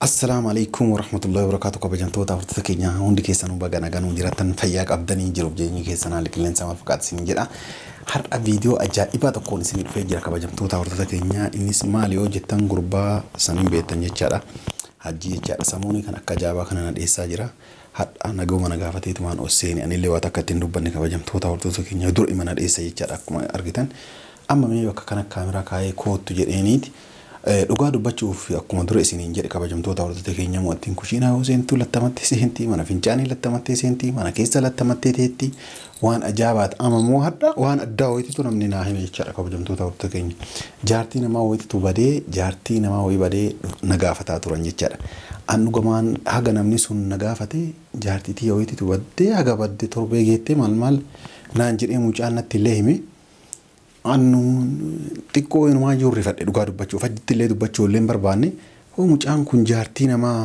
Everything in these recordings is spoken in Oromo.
السلام عليكم ورحمة الله وبركاته. كبجنتو تفرت كينيا هوندي كيسانو بعنا جانو جراتن فياك أبداني جروب جيني كيسانا لكلين سما فقط سنجرا هر فيديو أجائبة تكون سنين في جرا كبجنتو تفرت كينيا إنيس ماليو جتان غربا سنين بيتن يجارا hajjii jechaadha samuuni kan akka jaabaa kana dhiyeessaa jira hadha naguma nagaafateetu maan oseeni ani illee waan akka ittiin dubbanne kabajamtoota hordoftoota keenya dur imana dhiyeessa jechaadha akkuma argitan amma mee bakka kana kaameraa kaayee koottu jedheeniiti dhugaa dubbachuuf akkuma dura isiniin jedhe kabajamtoota hordoftoota keenya mo'attiin kushiinaa yoo seentu lattamatti seentii mana fincaanii lattamatti seentii mana keessa lattamatti teetti waan ajaabaat amma moo hadha waan addaa wayiitu namni naa hime jechaadha kabajamtoota hordoftoota keenya jaartii namaa wayiitu badee jaartii namaa wayii badee nagaafataa turan jechaadha annu gamaan haga namni sun nagaafate jaartiitii wayiitu badee haga badde torbee geettee maal naan jedhee mucaan natti illee hime annu xiqqoo inumaa jirri fadhe dhugaa dubbachuuf hajjitti illee dubbachuu illee barbaanne hoo mucaan kun jaartii namaa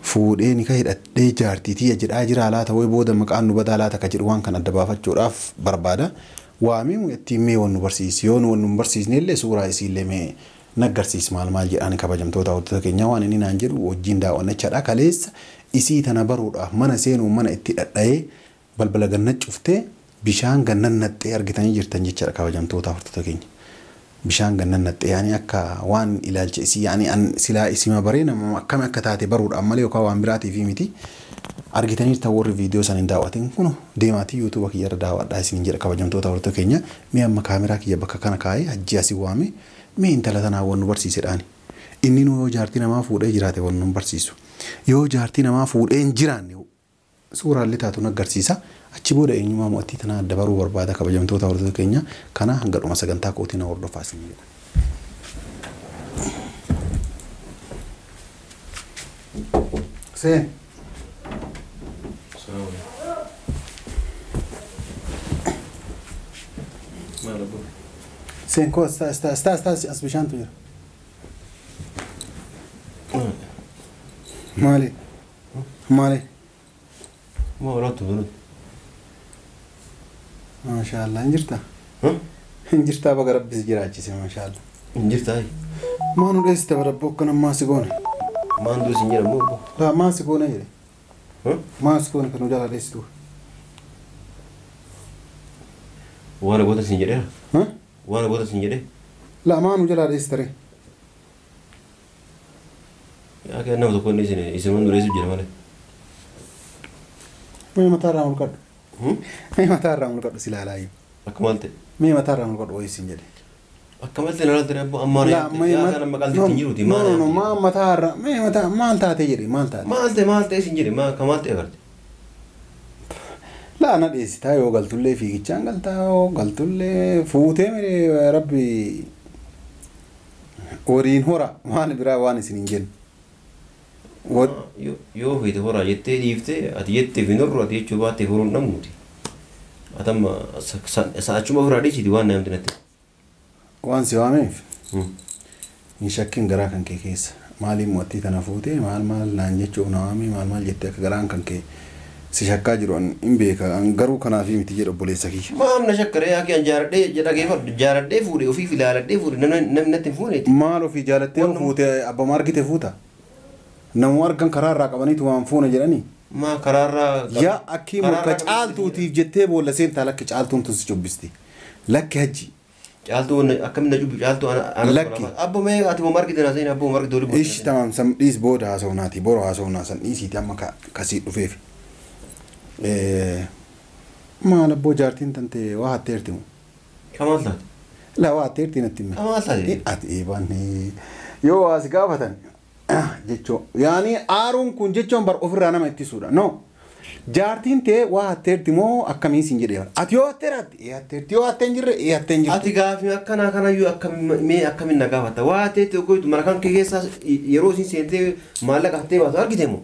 fuudhee ni hidhadhee jaartiitii jedhaa jira laata way booda maqaan nu badaa laata ka jedhu waan kan adda baafachuudhaaf barbaada waamee ittiin mee wannu barsiisi yoon wannu barsiisne illee suuraa isii illee mee naggarsiis maal jedhaan kabajamtoota hordoftoota keenya waan inni naan jedhu wajjin daawwannachaadha kaleessa isii tana baruudhaaf mana seenuu mana itti dhadha'ee balbala ganna cuftee bishaan gannan naxxee argitanii jirtan jechaadha kabajamtoota hordoftoota keenya bishaan gannan naxxee yaani akka waan ilaalcha isii yaani an silaa isima baree nama akkam akka taate baruudhaan malee yookaan waan biraatiif miti argitanii ta'uu warri viidiyoo san hin daawwatin kun deemaatii YouTube kiyyarra daawwadhaa isiniin jedha kabajamtoota hordoftoota keenya mee amma kaameraa kiyya bakka kana kaayee hajjii asii waame mee intala tanaa wannu barsiisedhaani inni yoo jaartii namaa fuudhee jiraate wannu barsiisu yoo jaartii namaa fuudhee hin jiraanne suuraalee taatu agarsiisa achi booda eenyumaa mo'attii tanaa adda baruu barbaada kabajamtoota hordoftoota keenya kana hanga dhuma sagantaa kootii na hordofaa isiniin jedha. Seen Sen ko sta as bishaan tu jira. Maali. Mawlatu bunu. Maashaallah injirta. Injirta baga rabbis jiraachise maashaallah. Injirta. Maanu dheessite barabbo akkana maasi goone. Maan duusi injira moo. La maasi goone jedhe. Maasi goone kan jala dheessitu. Waan goota sin jedhe. Waan goota sin jedhe. La maanu jala dheessitare. Yaa kenna nama tokko isin waan dureessu jira malee. Mee mataa irraa mulqadhu. Mee mataa irraa mulqadhu si laalaayi. Akka maal ta'e. Mee mataa irraa mulqadhu wayii sin jedhe. Akka maal ta'e nalaaltee ammaan yaa kana maqaan ittiin jiruuti maal. No maa mataa irraa mee mataa maal taatee jedhe maal taate. Maal ta'e sin jedhe ka maal ta'e agarte. La na dheessitaa yoo galtullee fiigichaan galtaa yoo galtullee fuutee miree rabbi woliin hora waan biraa waan isin hin jennu. Yoo feete horaa jettee dhiiftee ati jettee fi norru ati jechuu baattee horuun dhabnuuti. Atamma sa'achuma ofirraa dhiisiti waan namti natti. Waan si waameef hin shakkin garaa kan kee keessa maaliin mo'attii tana fuutee maal naan jechuuf na waamee maal jettee akka garaan kan kee si shakkaa jiru hin beeka garuu kanaaf miti jedhu obboleessa kiyya. Maamna shakkaree yaa kiyyan jaaradhee fuudhee ofiif ilaaladhee fuudhee namni natti hin fuuneeti. Maal ofii jaalattee fuutee abbaa argite fuuta. Namu argan karaa irraa qabaniitu waan fuuna jedhanii. Maa karaa irraa. Yaa akkii muka caaltuutiif jettee boolla seentaa lakki caaltuun tun si cubbisti. Lakki hajji. Caaltuun akkamiin na cubbi caaltuu ana. Lakki. Abbo mee ati moo margite naa seen abbo margite olii. Ishi tamam sam dhiis booda haasawnaati boro haasawna san dhiisiiti amma kasii dhufeef. Maal abboo jaartiin tante waa hatteerti moo. Kamaal taate. La waa hatteerti natti hime. Kamaal taate. Ati eebanne yoo as gaafatan. Jecho yaani aaruun kun jechoon bar ofirraa nama ittisuudha no jaartiin tee waa hatteerti moo akkamiin sin jedhee ati yoo hatteeraatti hatteerti yoo hatteen jirre hatteen jirti ati gaafii akkana kanayyuu akkamiin na gaafata waa hatteetti ogoytu mana kan kee keessaa yeroo isin seentee maallaqa hattee baatu argite moo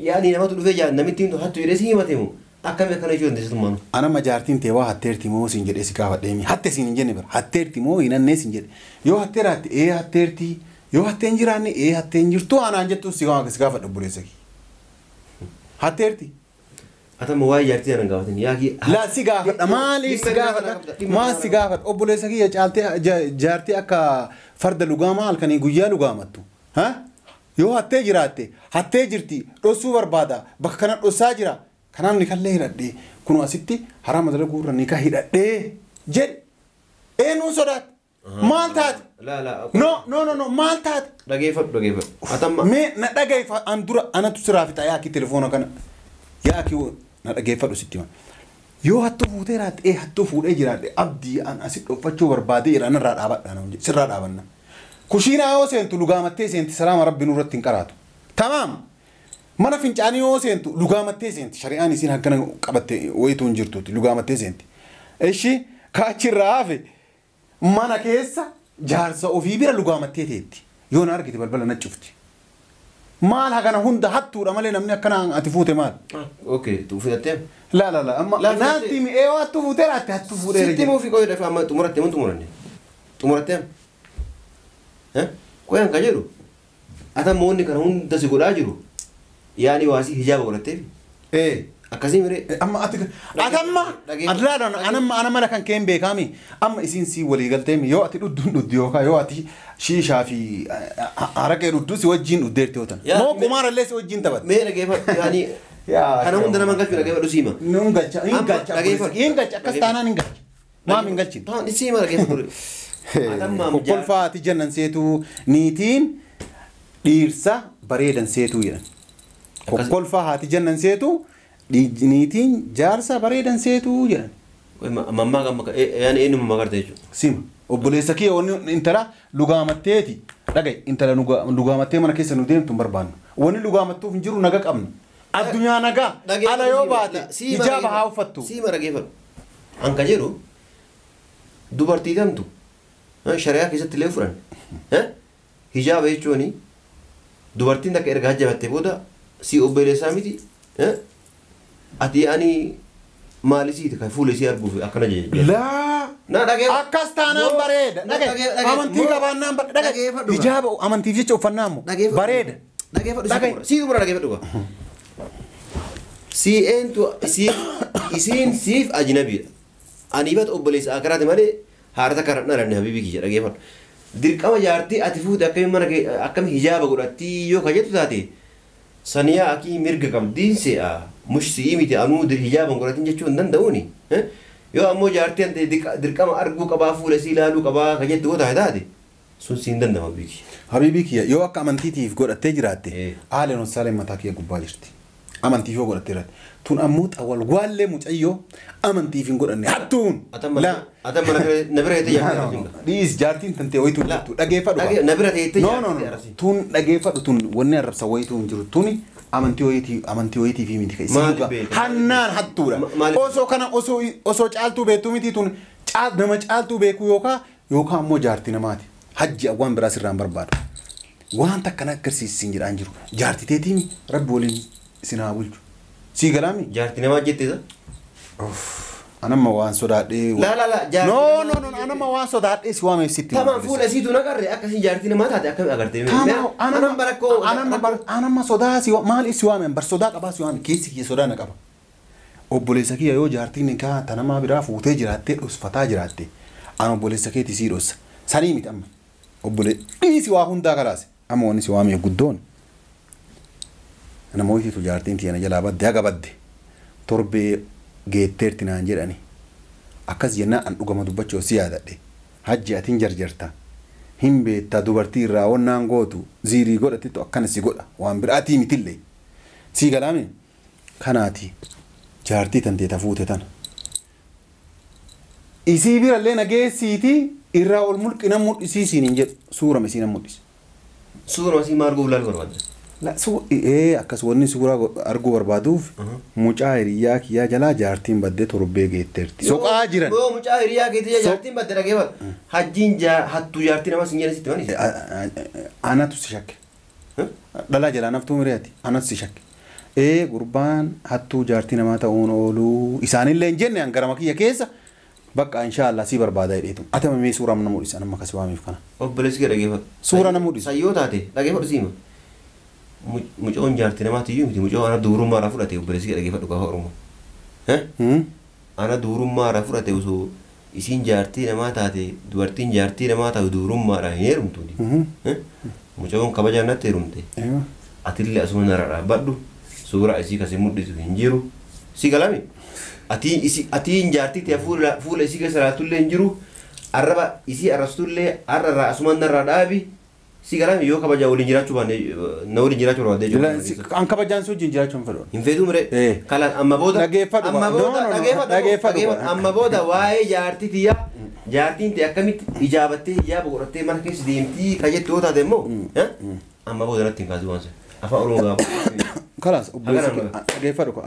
yaani namatu dhufee namitti himtu hattu jedhee si himate moo akkamiin akkana jechuun deessitumaanu anama jaartiin tee waa hatteerti moo sin jedhee si gaafadheemi hatte sin hin jenne bara hatteerti moo hin annee sin jedhe yoo hatteeraatti hatteerti yoo hatteen jiraanne hatteen jirtu anaan jettu si gaafadha obboleessa kee hatteerti. Atama waa'ee jaartii ana gaafatin yaaki. La si gaafadha maaliif si gaafadha maal si gaafadha obboleessa kiyya caaltee jaartii akka farda lugaama halkanii guyyaa lugaamattu yoo hattee jiraatte hattee jirti dhossuu barbaada bakka kana dhossaa jira kanaaf ni kallee hidhadhee kun asitti harama dalaguu irra ni ka hidhadhee jedhe eenyuun sodaate maal taate no maal taate dhageeffadhu atamma mee na dhageeffa an dura anatu siraa fixaa yaaki telefoona kana yaaki na dhageeffadhu sitti ma yoo hattuu fuutee raate hattuu fuudhee jiraadhe abdii an asit dhoffachuu barbaadee jira narraa dhaabadhaa sirraa dhaabanna kushiinaa yoo seentu lugaamattee seenti salaama rabbi nurratti hin qaraatu tamaam mana fincaanii yoo seentu lugaamattee seenti shari'aan isiin haggana qabatte wayituu hin jirtuuti lugaamattee seenti eshi kaachirraa hafe mana keessa jaarsa ofii bira lugaamattee teetti yoo na argite balbala na cufti maal hagana hunda hattuudha malee namni akkana ati fuute maal okay tu fidatte la amma naanti mi hattu fuute raatti hattu fuudhee sitti muu fi qoyii dhafe amma xumuratte koyan ka jedhu atamma wanni kana hunda si godhaa jiru yaani waasi hijaaba godhatteef akkasii mire amma atamma adlaadhaan ana mana kan keen beekami amma isiin si walii galteemi yoo ati dhuddu yookaan yoo ati shiishaa fi haraqee dhuddu si wajjin dhuddeerti yoo tana moo qumaarallee si wajjin taphatte mee dhageeffadhu yaani kana hunda nama galchu dhageeffadhu siima nun galcha akkas taanaan hin galcha maam hin galchin taan siima dhageeffadhu atamma kolfaa ati jannan seetu niitiin dhiirsa bareedan seetu jedhan kolfaa haati jannan seetu niitiin jaarsa bareedan seetu jedhan. Mammaa gamma yaani eenyu mammaa garte jechuudha. Sima obboleessa kee wanni intala lugaamatteeti dhagaye intala lugaamattee mana keessa nu deemtu hin barbaannu wanni lugaamattuuf hin jiru naga qabna addunyaa nagaa ala yoo baate hijaaba haa uffattu. Siima dhageeffadhu hanka jedhu dubartii tamtu shari'aa keessatti illee furan hijaaba jechuuni dubartiin takka erga hajjabattee booda si obboleessaa miti ati ani maalisiiti kan fuula isii arguuf akkana jedhe. Laa na dhagee akkas taanaan bareeda dhagee amantii qabaannaan dhagee hijaaba amantiif jecha uffannaan moo bareeda. Dhageeffadhu sii dubara dhageeffadhu qaba. Si eentu isiin siif ajnabiidha. Ani bat obboleessa akkanaati malee haarata karaa dhalanne habibii kiyya dhageeffadhu. Dirqama jaartii ati fuute akkami hijaaba godhattii yoo kajettu taate saniyaa akii mirga qabdiin se'a mush si'ii miti anuu hijaaban godhatin jechuu hin danda'uuni yoo ammoo jaartii dirqama arguu qabaa fuula isii ilaaluu qabaa kajettu yoo taate sun siin danda'ama biiki. Habibii kiyya yoo akka amantiitiif godhattee jiraatte haaleen osaaleen mataa kiyya gubbaa jirti amantiif yoo godhattee jiraatte tun ammoo xawwal gwaallee mucayyoo amantiif hin godhanne hattuun. Atamma na bira heettee jaartii dhiis jaartiin tantee wayituu jirtu dhageeffadhu. Na bira heettee jaartii tun dhageeffadhu tun wanni arrabsa wayituu hin jiru tuni amantii wayitii fi miti kai hannaan hattuudha osoo kana osoo caaltuu beektuu miti tun nama caaltuu beekuu yookaan ammoo jaartii namaati hajji waan biraa sirraan barbaadu waan takkana agarsiisin jedhaan jiru jaartii teetiimi rabbi waliin isin haa bulchu sii galaami jaartii namaa jetteesa anamma waan sodaadhee no anamma waan sodaadhee si waamee sitti tamam fuula siitu nagarre akkasii jaartii namaa taate akkami agartee anamma sodaa si maal si waamee bar sodaa qabaa si waamee keessi kiyya sodaa na qaba obboleessa kiyya yoo jaartiin nikaa tanamaa biraa fuutee jiraattee dhosfataa jiraatte an obboleessa keeti sii dhossa sanii miti amma obboleessi waa hundaa kalaase amma wanni si waamee guddoon nama hojiitu jaartiin tiyana jalaa badde haga badde torbee geetteerti naan jedhani akkas jennaan an dhugama dubbachuu si yaadadhe hajji atiin jarjarta hin beektaa dubartii irraa wannaan gootu ziirii godhatittu akkana si godha waan biraatii mitillee sii galaame kanaati jaartii tantee tafuute tana isii birallee nageessiiti irraa ol mulqina mul'isiisiin hin jedhu suurama isiin mul'ise. Suurama isii maal arguuf laal barbaadde? Akkas wanni suuraa arguu barbaaduuf mucaa hiriyaa kiyyaa jalaa jaartiin baddee torbee geetteerti. Soqaa jiran. Yoo mucaa hiriyaa keetii jaartiin baddee dhageeffadhu. Hajjiin hattuu jaartii namas hin jedhe sitti mani. Anatu si shakke. Dhalaa jalaa naftuu miriyaati. Anatu si shakke. Gurbaan hattuu jaartii namaa ta'uun ooluu isaanillee hin jenne garama kiyya keessa bakka inshaallah si barbaada jedheetu. Atama mee suuraa nama mul'isa nama akkasii waamiif kana. Obboleessi kee dhageeffadhu. Suuraa nama mul'isa. Sayyoo taate dhageeffadhu siima. Mucoon jaartii namaati iyyuu miti mucoo ana duurummaadhaa fudhate obboleessi kee dhageeffadhu gaafa Oromoo. Ana duurummaadhaa fudhate osoo isiin jaartii namaa taate dubartiin jaartii namaa taate duurummaadhaa hin heerumtuuni. mucayyoon kabajaan natti heerumte. Atillee asuma narraa badhu suuraa isii kasi mudhisu hin jiru. Si galami. Atiin jaartii ta'e fuula isii keessa raatullee hin jiru. Arraba isii arrastullee arrarraa asuma narraa dhaabi. Si galami yoo kabajaa waliin jiraachuu baanne na waliin jiraachuu barbaadee jiru. An kabajaan sun wajjin jiraachuu hin fedhu. Hin fedhu mire. Kalaan amma booda. Dhageeffadhu. Amma booda waa'ee jaartii tiyya. Jaartiin ta'e akkamitti ijaabattee hijaaba godhattee mana keessa deemtii ka jettu yoo taate immoo amma booda natti hin kaasuu waan sana. Afaan Oromoo gaafa. Kalaas dhageeffadhu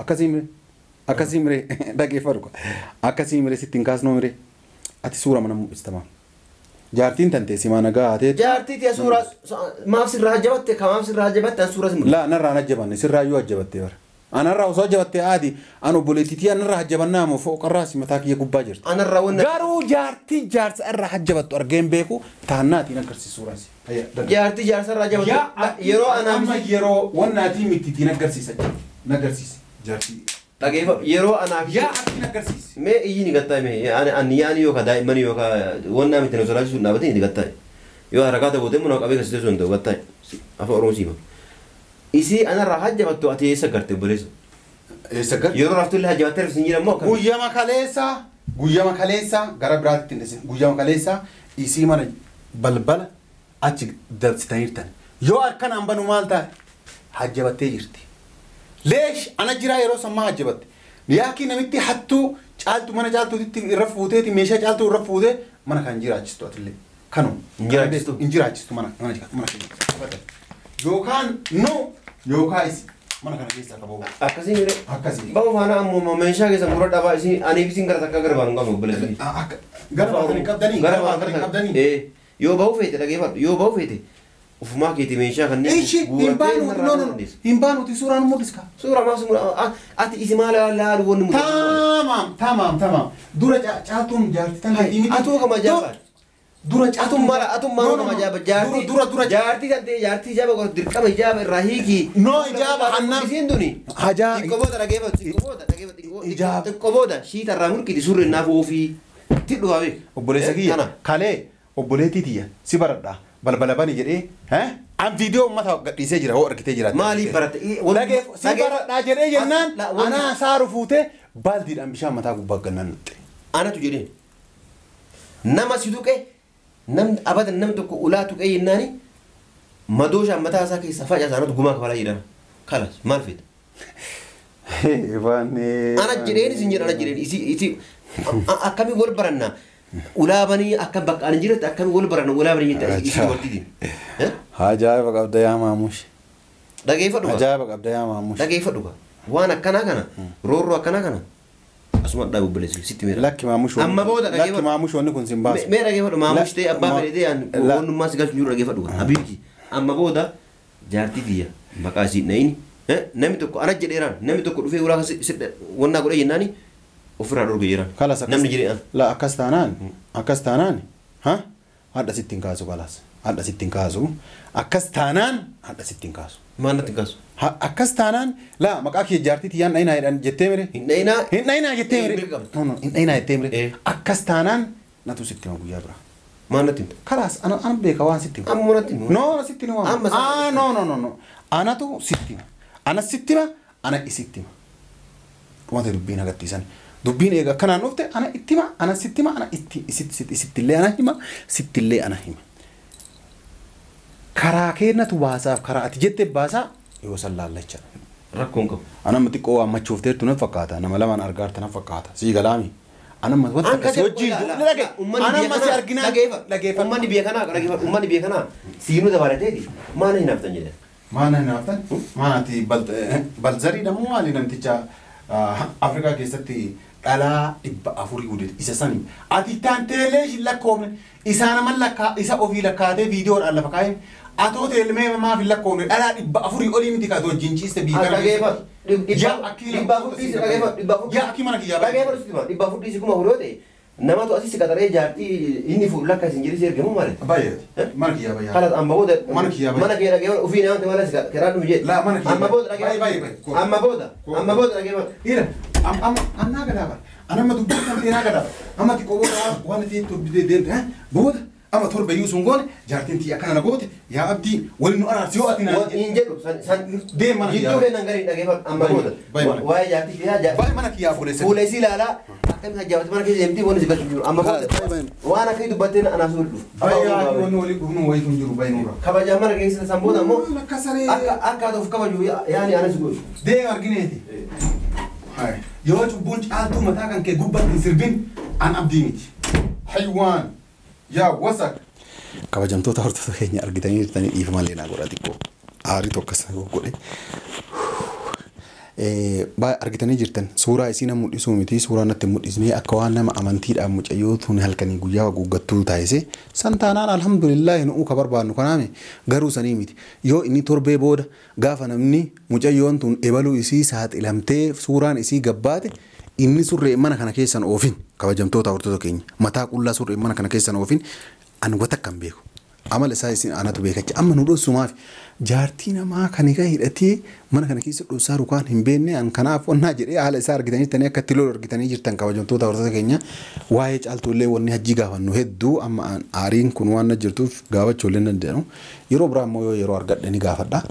akkasii mire dhageeffadhu akkasii mire sitti hin kaasnoo mire ati suura mana mul'istamaa. Jaartiin tante simaa nagaa haatee. Jaartii ta'e suura maaf sirraa hajjabatte ka maaf sirraa hajjabatte an suura simu. Laa narraa hajjabanne sirraa yoo hajjabatte bara. Anarraa osoo hajjabatte aadi an obboleettiitii anarraa hajjabannaa moo fooqarraa si mataa kiyya gubbaa jirti. Anarraa wanna. Garuu jaartii jaarsa irraa hajjabattu argeen beeku taannaatiin agarsiisu suuraasi. Jaartii jaarsa irraa hajjabattu yeroo amma yeroo wannaatii mittiitiin agarsiisa nagarsiisa jaartii. Dhageeffadhu yeroo anaaf yaa akkin agarsiisa. Mee iyyiin gattaa mee ani yaani yookaan daa'imman yookaan wannaa miti na sodaachisuun dhaabatee ni gattaa. Yoo harakaata gootee mun qabee kasitee sun ta'u gattaa. Afaan Oromoo siima. Isi anarraa hajjabattu ati eessa garte obboleessa? Eessa garte? Yeroo raftullee hajjabattee rifsin jira moo akkam? Guyyama kaleessa gara biraatti hin dhisin. Guyyama kaleessa isii mana balbala achi dabsitaniirtan. Yoo harkaan hambanu maal taate hajjabattee jirti. Leesh ana jira yeroo sammaa hajjabatte. Yaakii namitti hattuu caaltu mana caaltuutti irra fuuteeti meeshaa caaltuu irra fuutee mana kan jiraachistu atillee. Kanuma. Hin jiraachistu mana keessa. Yookaan no yookaan isi mana kana keessa qabu. Akkasii mire. Akkasii. Bahu faana ammoo meeshaa keessa mura dhabaa isin aniif isin gara takka gara baanu qabu obboleessi. Gara baatanii qabdanii. Gara baatanii qabdanii. Yoo bahu feete dhageeffadhu yoo bahu feete ufumaa keeti meeshaa kanneen. Ishi hin baanuti suuraan mul'iska. Suuraa maas ati isi maal laalu wanni mul'isa. Tamaam. Dura caaltuun jaartii tan deemiti. Atuu kama jaabaa. Dura atum mana majaba jaartii jaartii tante jaartii jaba godhu dirqama ijaba irraa hiiki no ijaba annam isiin duni hajaa xiqqooboota dhageeffatu xiqqooboota shiita irraa mulqiti surri naaf ofii tidhu hawe obboleessa kiyya kalee obboleettii tiyya si baradha balbala bani jedhee an viidiyoo ummata gadhiisee jira hoo argitee jira maaliif baratte si baradha jedhee jennaan anaa saaru fuutee baaldiidhaan bishaan mataa gubbaa gannaan nutte anatu jedheen nama si tuqe nam abadan nam tokko ulaa tuqee yennaani madooshaan mataa isaa keessa facaasaanatu gumaa kafalaa jedhama kalas maal feeta ana jedheen isin jedhan ana jedheen isi akkami wal baranna ulaa banii akka bakka ani jiretti akkami wal baranna ulaa banii jette isi dubartiitiin ajaa'iba qabda yaa maamush dhageeffadhu ajaa'iba qabda yaa maamush dhageeffadhu waan akkanaa kana roorroo akkanaa kana asuma dhabu obboleessi sitti meera lakki maamush amma booda lakki maamush wanni kun sin baasu mee dhageeffadhu maamush ta'e abbaa fedhee aan wannummaa si galchu jiru dhageeffadhu habiibki amma booda jaartii tiyya maqaa isii na'ini namni tokko ana jedheeraan namni tokko dhufee ulaa wannaa godhe jennaani ofirraa dhorge jiraan namni jedhean la akkas taanaan hadha sittiin kaasu kalas hadha sittiin kaasu akkas taanaan hadha sittiin kaasu maannatti kaasu akkas taanaan la maqaa kee jaartii tiyyaan dhayinaa jedhan jettee mire hin dhayinaa jettee mire hin dhayinaa jettee mire akkas taanaan natu sitti hima guyyaa biraa maannatti kalas ana beeka waan sitti hima amma natti no sitti hima no anatu sitti hima ana sitti hima ana isitti hima dhumate dubbiin agarsiisan dubbiin eega akkanaan dhufte ana itti hima ana sitti hima ana isittillee ana hima sittillee ana hima karaa keenyatu baasaaf karaa ati jettee baasaa yoo san laallacha rakkoon qabu ana amma xiqqoo waammachuuf teertu na fakkaata nama lamaan argaarta na fakkaata sii galaami ana amma wanta akkasii wajjin ana amma si arginaa dhageeffa ummanni biyya kanaa siinuu dabalateeti maana hin haftan jedhan maana hin haftan maanaati balzarii namuu maali namticha Afrikaa keessatti dhalaa 400 guddate isa sanii ati taanteelee hin lakkoofne isa nama lakkaa isa ofii lakkaatee viidiyoodhaan lafa kaa'e atoo teelmee maaf hin lakkoofne dhalaa 400 olii miti kaatoo jinciiste biikaa dhageeffatu yaa akki mana kiyyaa dhibba fudhiisi kuma hudhoote namatu asisi qaxaree jaartii inni fuul lakka isin jiris ergamu malee baay'ee mana kiyyaa baay'ee kalas amma booda mana kiyyaa mana kiyyaa dhagee ofii namatti malas karaa dhumu jedhe la mana kiyyaa amma booda dhagee amma booda dhagee ira amma annaa gadaaba anamma dubbii kan teenaa gadaaba amma xiqqoo booda waan itti dubbitee deemte booda أما تربى يوسون قول جارتين تي أكنا نقول يا عبدي ولنو أنا سيواتنا إنجلو سن ديم أنا جدو كنا نقري نقول أما قول واي جارتي فيها باي منك يا فوليس فوليسي لا أكمل هجوات ما كذي يمتي وانا زبط جرو أما قول وانا كيدو بتين أنا سولو باي ونو ولي بنو ويتون جرو باي نورا كبا جامر كيس سامبودا مو كسري أكا دوف كبا جو يعني أنا سولو ديم أرجينيتي هاي يوش بونش آلتو متاعن كجوبة تسربين عن عبدينيت حيوان يا وسك kabajamtoota hortoota keenya argitanii jirtanii dhiifama leenaa godhaa xiqqoo aarii tokkos godhe argitanii jirtan suuraa isii nama mul'isuu miti suuraa natti mul'isnee akka waan nama amantiidhaan mucayyoo tun halkanii guyyaa guuggattuu taasise santaanaan alhamdulillah nu ka barbaannu kanaame garuu sanii miti yoo inni torbee booda gaafa namni mucayyoon tun ebaluu isii saaxilamtee suuraan isii gabbaate inni surree mana kana keessan oofin kabajamtoota hortoota keenya mataa qullaa surree mana kana keessan oofin an wata kan beeku amal isaa isin anatu beekachi amma nu dhossumaaf jaartii namaa kan egaa hidhatee mana kana keessa dhossaa rukaan hin beekne an kanaaf onnaa jedhee haala isaa argitanii tanii akka itti lolu argitanii jirtan kabajamtoota hortoota keenya waa'ee caaltuullee wanni hajjii gaafannu hedduu amma aariin kun waan jirtuuf gaafachuullee danda'u yeroo biraa immoo yeroo argadhanii gaafadha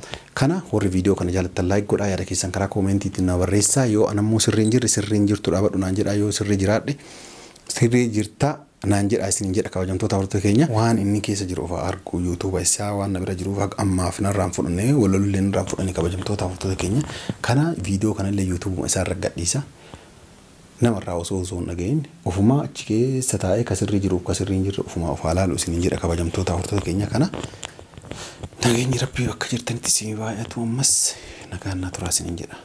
kana warri viidiyoo kana jaalattan laayik godhaa yaada keessan karaa koomentiitiin na barreessaa yoo anammoo sirriin jirtu dhaabadhu naan jedhaa yoo sirrii jiraadhe sirrii jirta naan jedha isin jedha kabajamtoota hortoota keenya waan inni keessa jiru of argu YouTube isaa waan na bira jiruuf ammaaf narraan fudhannee walollee narraan fudhanii kabajamtoota hortoota keenya kana viidiyoo kanallee YouTube isaa irra gadhiisa namarraa osoo nagayin ofuma achi keessa taa'ee kasirri jiruuf kasirri hin jirre ofuma of haalaalu isin jedha kabajamtoota hortoota keenya kana nageenyi rabbii bakka jirtanitti isin baay'atu ammas nagaan na turaa isin jedha